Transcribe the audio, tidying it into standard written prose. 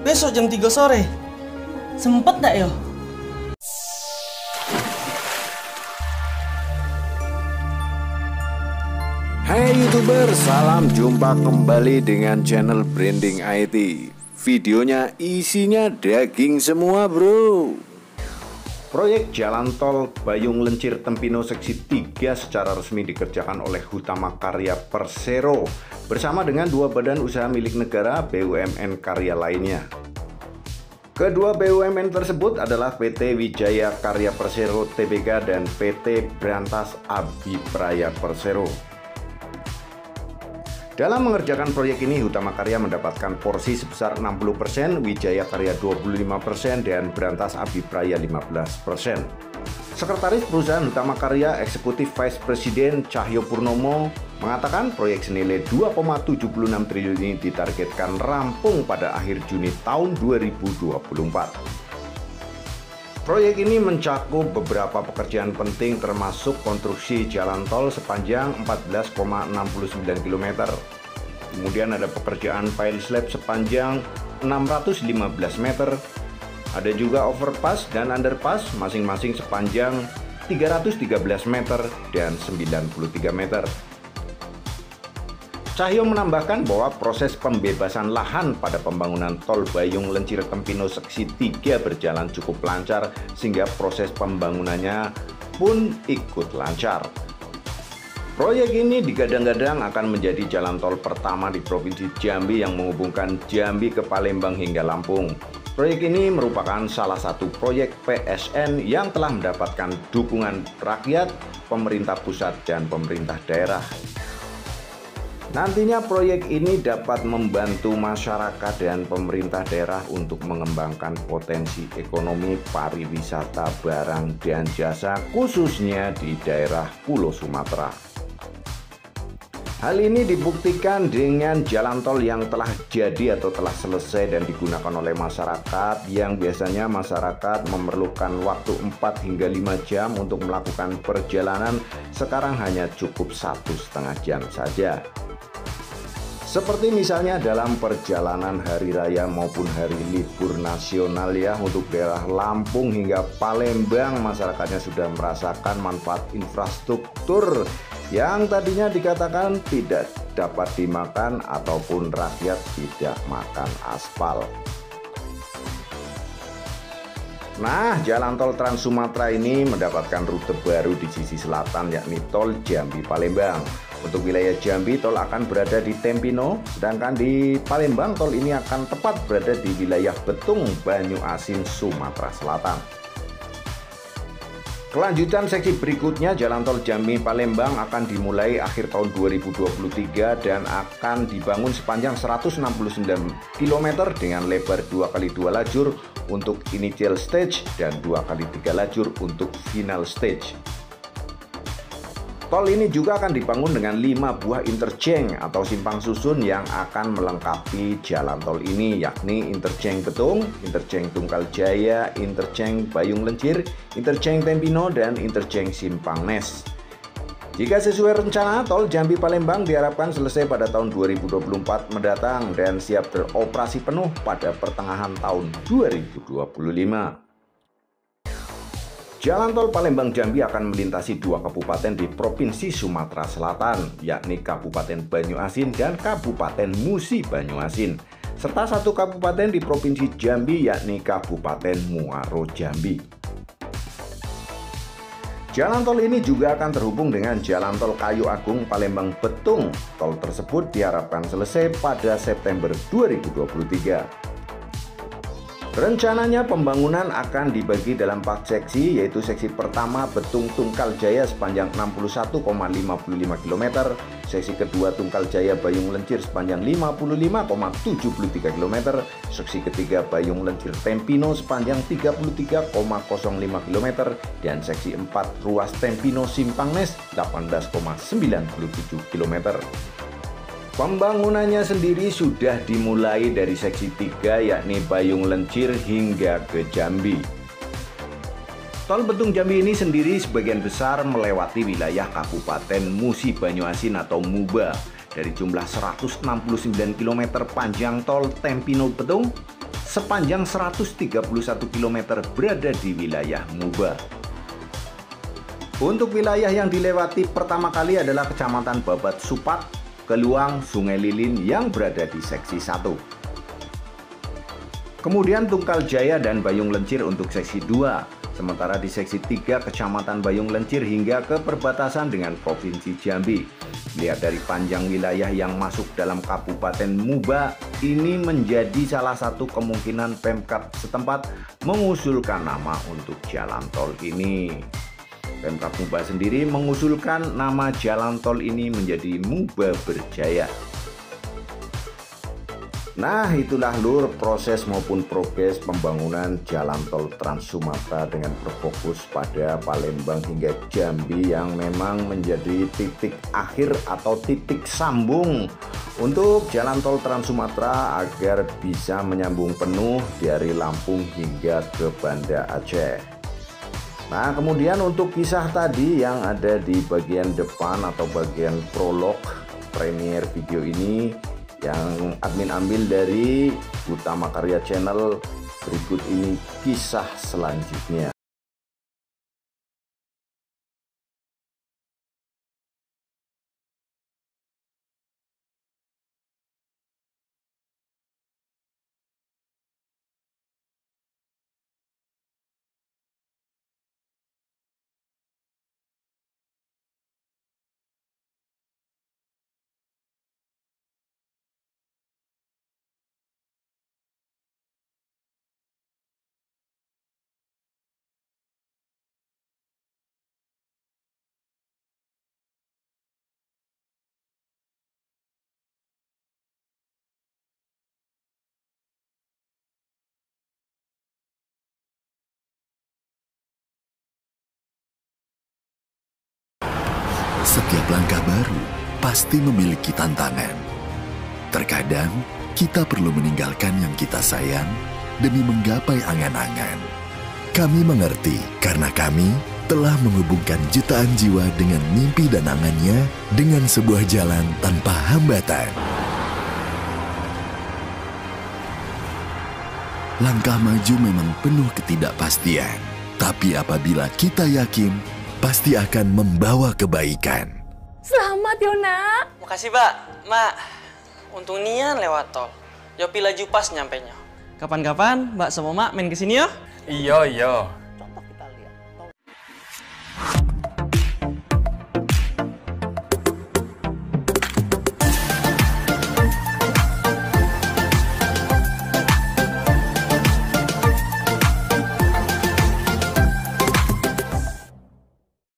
besok jam 3 sore. Sempet gak yo? Hai YouTuber, salam jumpa kembali dengan channel Branding IT. Videonya isinya daging semua bro. Proyek Jalan Tol Bayung Lencir Tempino Seksi 3 secara resmi dikerjakan oleh Hutama Karya Persero bersama dengan dua badan usaha milik negara BUMN karya lainnya. Kedua BUMN tersebut adalah PT Wijaya Karya Persero Tbk dan PT Brantas Abipraya Persero. Dalam mengerjakan proyek ini, Hutama Karya mendapatkan porsi sebesar 60%, Wijaya Karya 25%, dan Brantas Abipraya 15%. Sekretaris Perusahaan Hutama Karya Eksekutif Vice Presiden Cahyo Purnomo mengatakan proyek senilai 2,76 triliun ini ditargetkan rampung pada akhir Juni tahun 2024. Proyek ini mencakup beberapa pekerjaan penting termasuk konstruksi jalan tol sepanjang 14,69 km. Kemudian ada pekerjaan pile slab sepanjang 615 meter. Ada juga overpass dan underpass masing-masing sepanjang 313 meter dan 93 meter. Cahyo menambahkan bahwa proses pembebasan lahan pada pembangunan tol Bayung Lencir Tempino Seksi 3 berjalan cukup lancar sehingga proses pembangunannya pun ikut lancar. Proyek ini digadang-gadang akan menjadi jalan tol pertama di Provinsi Jambi yang menghubungkan Jambi ke Palembang hingga Lampung. Proyek ini merupakan salah satu proyek PSN yang telah mendapatkan dukungan rakyat, pemerintah pusat, dan pemerintah daerah. Nantinya proyek ini dapat membantu masyarakat dan pemerintah daerah untuk mengembangkan potensi ekonomi pariwisata barang dan jasa khususnya di daerah Pulau Sumatera. Hal ini dibuktikan dengan jalan tol yang telah jadi atau telah selesai dan digunakan oleh masyarakat yang biasanya masyarakat memerlukan waktu 4 hingga 5 jam untuk melakukan perjalanan, sekarang hanya cukup 1,5 jam saja. Seperti misalnya dalam perjalanan hari raya maupun hari libur nasional ya, untuk daerah Lampung hingga Palembang masyarakatnya sudah merasakan manfaat infrastruktur yang tadinya dikatakan tidak dapat dimakan ataupun rakyat tidak makan aspal. Nah, jalan tol Trans Sumatera ini mendapatkan rute baru di sisi selatan yakni tol Jambi Palembang. Untuk wilayah Jambi, tol akan berada di Tempino, sedangkan di Palembang, tol ini akan tepat berada di wilayah Betung, Banyuasin, Sumatera Selatan. Kelanjutan seksi berikutnya, jalan tol Jambi Palembang akan dimulai akhir tahun 2023 dan akan dibangun sepanjang 169 km dengan lebar 2x2 lajur untuk initial stage dan 2x3 lajur untuk final stage. Tol ini juga akan dibangun dengan 5 buah interchange atau simpang susun yang akan melengkapi jalan tol ini, yakni interchange Betung, interchange Tungkal Jaya, interchange Bayung Lencir, interchange Tempino, dan interchange Simpang Nes. Jika sesuai rencana, tol Jambi Palembang diharapkan selesai pada tahun 2024 mendatang dan siap beroperasi penuh pada pertengahan tahun 2025. Jalan tol Palembang Jambi akan melintasi 2 kabupaten di Provinsi Sumatera Selatan, yakni Kabupaten Banyuasin dan Kabupaten Musi Banyuasin, serta 1 kabupaten di Provinsi Jambi, yakni Kabupaten Muaro Jambi. Jalan tol ini juga akan terhubung dengan Jalan Tol Kayu Agung Palembang Betung. Tol tersebut diharapkan selesai pada September 2023. Rencananya pembangunan akan dibagi dalam 4 seksi, yaitu seksi pertama Betung Tungkal Jaya sepanjang 61,55 km, seksi kedua Tungkal Jaya Bayung Lencir sepanjang 55,73 km, seksi ketiga Bayung Lencir Tempino sepanjang 33,05 km, dan seksi 4 ruas Tempino Simpang Nes 18,97 km. Pembangunannya sendiri sudah dimulai dari seksi 3 yakni Bayung Lencir hingga ke Jambi. Tol Betung Jambi ini sendiri sebagian besar melewati wilayah Kabupaten Musi Banyuasin atau MUBA. Dari jumlah 169 km panjang tol Tempino Betung, sepanjang 131 km berada di wilayah Muba. Untuk wilayah yang dilewati pertama kali adalah Kecamatan Babat Supat, Keluang, Sungai Lilin yang berada di seksi 1. Kemudian Tungkal Jaya dan Bayung Lencir untuk seksi 2. Sementara di seksi 3 Kecamatan Bayung Lencir hingga ke perbatasan dengan Provinsi Jambi. Lihat dari panjang wilayah yang masuk dalam Kabupaten Muba, ini menjadi salah satu kemungkinan Pemkab setempat mengusulkan nama untuk jalan tol ini. Pemkab Muba sendiri mengusulkan nama jalan tol ini menjadi Muba Berjaya. Nah, itulah lur proses maupun progres pembangunan jalan tol Trans Sumatera dengan berfokus pada Palembang hingga Jambi yang memang menjadi titik akhir atau titik sambung untuk jalan tol Trans Sumatera agar bisa menyambung penuh dari Lampung hingga ke Banda Aceh. Nah, kemudian untuk kisah tadi yang ada di bagian depan atau bagian prolog premier video ini yang admin ambil dari Utama Karya Channel, berikut ini kisah selanjutnya. Setiap langkah baru pasti memiliki tantangan. Terkadang kita perlu meninggalkan yang kita sayang demi menggapai angan-angan. Kami mengerti karena kami telah menghubungkan jutaan jiwa dengan mimpi dan angannya dengan sebuah jalan tanpa hambatan. Langkah maju memang penuh ketidakpastian, tapi apabila kita yakin, pasti akan membawa kebaikan. Selamat Yona. Makasih, Mbak. Mak, untung nian lewat tol. Yopi laju pas nyampenya. Kapan-kapan Mbak sama Mak main kesini ya? Iya.